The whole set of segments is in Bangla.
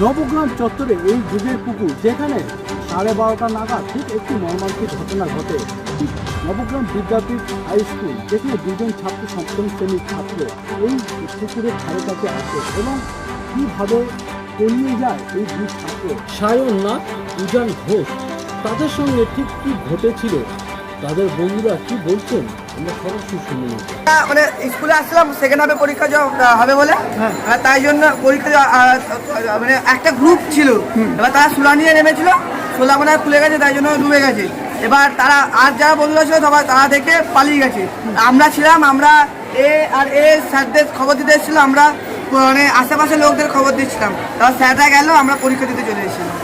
নবগ্রাম চত্বরে এই যুগের পুকুর, যেখানে 12:30 নাগাদ ঠিক একটি মর্মান্তিক ঘটনা ঘটে। নবগ্রাম বিদ্যাপীঠ হাই স্কুল, যেখানে দুজন ছাত্র সপ্তম শ্রেণীর ছাত্র এই পুকুরের ধারে কাছে আসে এবং কীভাবে তলিয়ে যায় এই দুই ছাত্র সায়ন নাথ, উজান ঘোষ, তাদের সঙ্গে ঠিক কী ঘটেছিল, তাদের বন্ধুরা কি বলছেন, আমরা সরাসরি শুনে নিই। মানে স্কুলে আসলাম সেকেন্ড হাফে পরীক্ষা হবে বলে, তাই জন্য পরীক্ষা মানে একটা গ্রুপ ছিল, এবার তারা সোলা নিয়ে নেমেছিল, সোলা মনে হয় খুলে গেছে, তাই জন্য ডুবে গেছে। এবার তারা আর যারা বন্ধুরা ছিল সবাই তারা দেখে পালিয়ে গেছে। আমরা ছিলাম, আমরা এ স্যারদের খবর দিতে এসেছিলাম, আমরা মানে আশেপাশের লোকদের খবর দিচ্ছিলাম। তারপর স্যাররা গেল, আমরা পরীক্ষা দিতে চলে এসেছিলাম।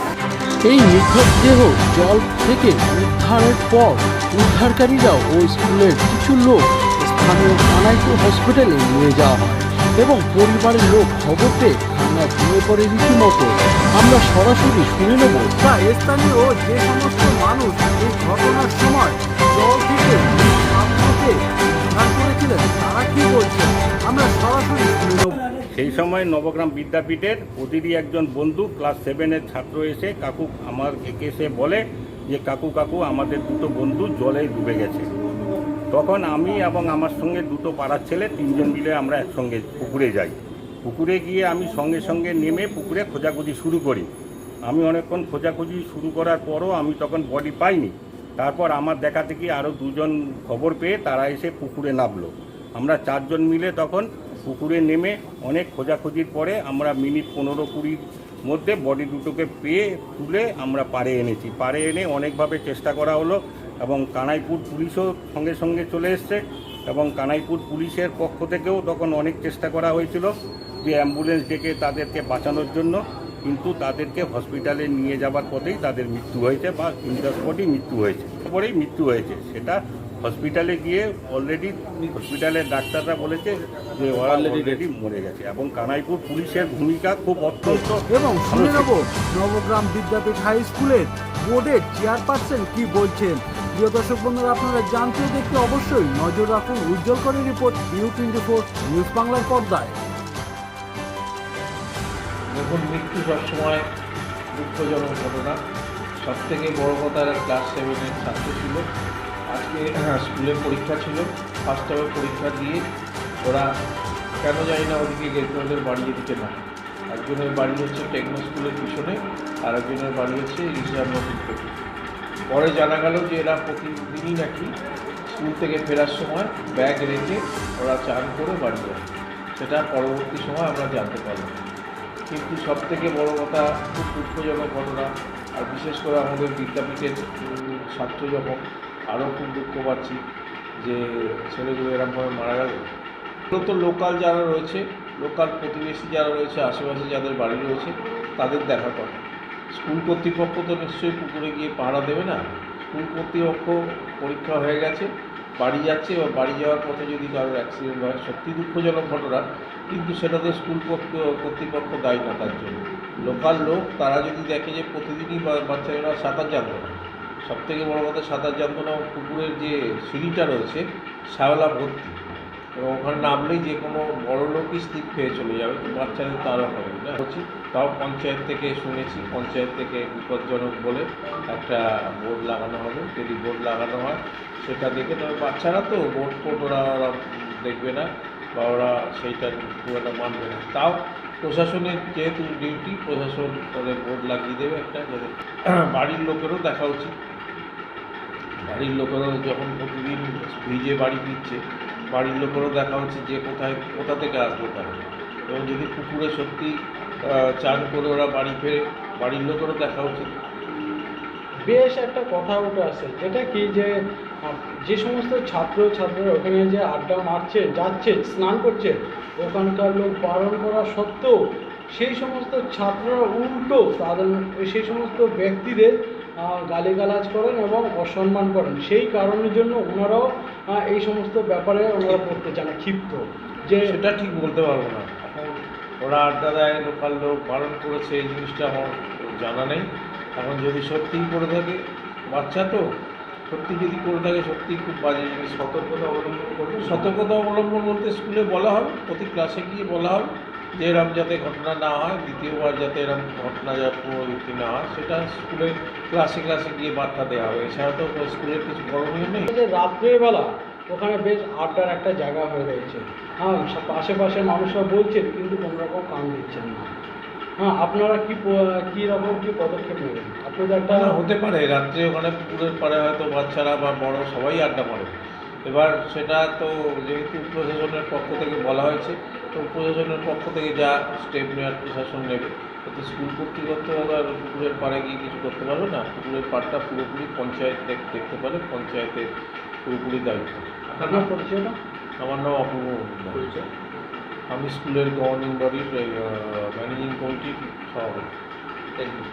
এই নিখোঁজ দেহ জল থেকে উদ্ধারের পর উদ্ধারকারীরা ও স্কুলের কিছু লোক স্থানীয় কানাইপুর হসপিটালে নিয়ে যাওয়া হয় এবং পরিবারের লোক খবর পেয়ে কান্না ভেঙে পড়ে রীতিমতো। আমরা সরাসরি শুনে নেব তা স্থানীয় যে সমস্ত মানুষ এই ঘটনার সময় জল থেকে উদ্ধার করেছিলেন তারা কি বলছেন, আমরা সরাসরি শুনে নেব। সেই সময় নবগ্রাম বিদ্যাপীঠের প্রতিটি একজন বন্ধু ক্লাস 7-এর ছাত্র এসে কাকু আমার এসে বলে যে কাকু আমাদের দুটো বন্ধু জলে ডুবে গেছে। তখন আমি এবং আমার সঙ্গে দুটো পাড়ার ছেলে 3 জন মিলে আমরা একসঙ্গে পুকুরে যাই। পুকুরে গিয়ে আমি সঙ্গে সঙ্গে নেমে পুকুরে খোঁজাখুঁজি শুরু করি। আমি অনেকক্ষণ খোঁজাখুঁজি শুরু করার পরও আমি তখন বডি পাইনি। তারপর আমার দেখা দেখি আরও 2 জন খবর পেয়ে তারা এসে পুকুরে নামলো। আমরা 4 জন মিলে তখন পুকুরে নেমে অনেক খোঁজাখুঁজির পরে আমরা মিনিট 15-20 মধ্যে বডি দুটোকে পেয়ে তুলে আমরা পাড়ে এনেছি। পাড়ে এনে অনেকভাবে চেষ্টা করা হলো এবং কানাইপুর পুলিশও সঙ্গে সঙ্গে চলে এসছে এবং কানাইপুর পুলিশের পক্ষ থেকেও তখন অনেক চেষ্টা করা হয়েছিল যে অ্যাম্বুলেন্স ডেকে তাদেরকে বাঁচানোর জন্য, কিন্তু তাদেরকে হসপিটালে নিয়ে যাবার পথেই তাদের মৃত্যু হয়েছে বা ইন দ্য স্পটেই মৃত্যু হয়েছে। তারপরেই মৃত্যু হয়েছে, সেটা হসপিটালে গিয়ে অলরেডি হসপিটালের ডাক্তাররা বলেছে যে ওরা অলরেডি মরে গেছে এবং কানাইপুর পুলিশের ভূমিকা খুব অত্যন্ত। এবং শুনে নেব নবগ্রাম বিদ্যাপীঠ হাই স্কুলের বোর্ডের চেয়ারপারসন কি বলছেন। প্রিয় দর্শক বন্ধুরা, আপনারা জানতে দেখতে অবশ্যই নজর রাখুন উজ্জ্বল করে রিপোর্ট U24 নিউজ বাংলার পর্দায়। দেখুন, মৃত্যু সবসময় দুঃখজনক ঘটনা। সবথেকে বড় কথা, ক্লাস 7-এর ছাত্র ছিল। আজকে স্কুলে পরীক্ষা ছিল, ফার্স্ট হাফে পরীক্ষা দিয়ে ওরা কেন জানি না ওদিকে গেছে, ওদের বাড়ি এদিকে না। একজনের বাড়ি হচ্ছে টেকনো স্কুলের পিছনে, আর একজনের বাড়ি হচ্ছে রিজার্ভ নদীর থেকে। পরে জানা গেল যে এরা প্রতিদিনই নাকি স্কুল থেকে ফেরার সময় ব্যাগ রেখে ওরা চান করে বাড়ি যায়। সেটা পরবর্তী সময় আমরা জানতে পারলাম। কিন্তু সবথেকে বড় কথা, খুব দুঃখজনক ঘটনা। আর বিশেষ করে আমাদের বিদ্যাপীঠের ছাত্র যখন, আরও খুব দুঃখ পাচ্ছি যে ছেলেগুলো এরকমভাবে মারা গেল। মূলত লোকাল যারা রয়েছে, লোকাল প্রতিবেশী যারা রয়েছে, আশেপাশে যাদের বাড়ি রয়েছে, তাদের দেখা করে। স্কুল কর্তৃপক্ষ তো নিশ্চয়ই পুকুরে গিয়ে পাহারা দেবে না। স্কুল কর্তৃপক্ষ পরীক্ষা হয়ে গেছে, বাড়ি যাচ্ছে, বা বাড়ি যাওয়ার পথে যদি কারোর অ্যাক্সিডেন্ট হয়, সত্যি দুঃখজনক ঘটনা, কিন্তু সেটা তো স্কুল কর্তৃপক্ষ দায়ী না তার জন্য। লোকাল লোক তারা যদি দেখে যে প্রতিদিনই বাচ্চারা সাঁতার জানতো না, সবথেকে বড় কথা সাঁতার জানতো না, পুকুরের যে সিঁড়িটা রয়েছে শ্যাওলা ভর্তি, এবং ওখানে নামলেই যে কোনো বড় লোকই স্লিপ খেয়ে চলে যাবে, তো বাচ্চাদের তারও হবে না হচ্ছে। তাও পঞ্চায়েত থেকে শুনেছি, পঞ্চায়েত থেকে বিপজ্জনক বলে একটা বোর্ড লাগানো হবে। যদি বোর্ড লাগানো হয় সেটা দেখে, তবে বাচ্চারা তো বোর্ড ওরা দেখবে না বা ওরা সেইটা খুব একটা মানবে না। তাও প্রশাসনের যেহেতু ডিউটি, প্রশাসন তাদের বোর্ড লাগিয়ে দেবে একটা, যাতে বাড়ির লোকেরও দেখা উচিত। বাড়ির লোকেরও যখন প্রতিদিন ভিজে বাড়ি ফিরছে, বাড়ির লোকেরও দেখা উচিত যে কোথা থেকে আসলো তারা। এবং যদি পুকুরে সত্যি চান করে ওরা বাড়ি ফেরে, বাড়ির লোকেরও দেখা উচিত। বেশ একটা কথা উঠে আসে, যেটা কি যে সমস্ত ছাত্ররা ওখানে যে আড্ডা মারছে, যাচ্ছে, স্নান করছে, ওখানকার লোক বারণ করা সত্ত্বেও সেই সমস্ত ছাত্ররা উল্টো তাদের সেই সমস্ত ব্যক্তিদের গালিগালাজ করেন এবং অসম্মান করেন। সেই কারণের জন্য ওনারাও এই সমস্ত ব্যাপারে ওনারা পড়তে চান, ক্ষিপ্ত। যে সেটা ঠিক বলতে পারবো না, এখন ওরা আড্ডা দেয়, লোকাল লোক বারণ করেছে, এই জিনিসটা আমার জানা নেই। এখন যদি সত্যিই করে থাকে, বাচ্চা তো সত্যি যদি করে থাকে, সত্যি খুব বাজে জিনিস। সতর্কতা অবলম্বন করবে। সতর্কতা অবলম্বন বলতে স্কুলে বলা হবে, প্রতি ক্লাসে গিয়ে বলা হবে যে এরকম যাতে ঘটনা না হয়, দ্বিতীয়বার যাতে এরকম ঘটনা পুনরাবৃত্তি না হয়, সেটা স্কুলের ক্লাসে ক্লাসে গিয়ে বার্তা দেওয়া হবে। এছাড়া তো স্কুলের কিছু করণীয় নেই। যে রাত্রেবেলা ওখানে বেশ আড্ডার একটা জায়গা হয়ে রয়েছে, হ্যাঁ, আশেপাশের মানুষরা বলছেন কিন্তু কোনো রকম কান দিচ্ছেন না। হ্যাঁ, আপনারা কী রকম কী পদক্ষেপ নেবেন? আপনাদের একটা হতে পারে রাত্রে ওখানে পুকুরের পাড়ে হয়তো বাচ্চারা বা বড় সবাই আড্ডা মারে। এবার সেটা তো যেহেতু প্রশাসনের পক্ষ থেকে বলা হয়েছে, তো প্রশাসনের পক্ষ থেকে যা স্টেপ নেওয়ার প্রশাসন নেবে। তো স্কুল কর্তৃপক্ষ আর পুকুরের পাড়ে গিয়ে কিছু করতে পারবে না। পুকুরের পাড়টা পুরোপুরি পঞ্চায়েত দেখতে পারে, পঞ্চায়েতের পুরোপুরি দায়িত্ব। আপনার পরিচয়টা? আমার নাম অপূর্ব পরিচয়। আমি স্কুলের গভর্নিং বডির ম্যানেজিং কমিটির সভাপতি। Thank you.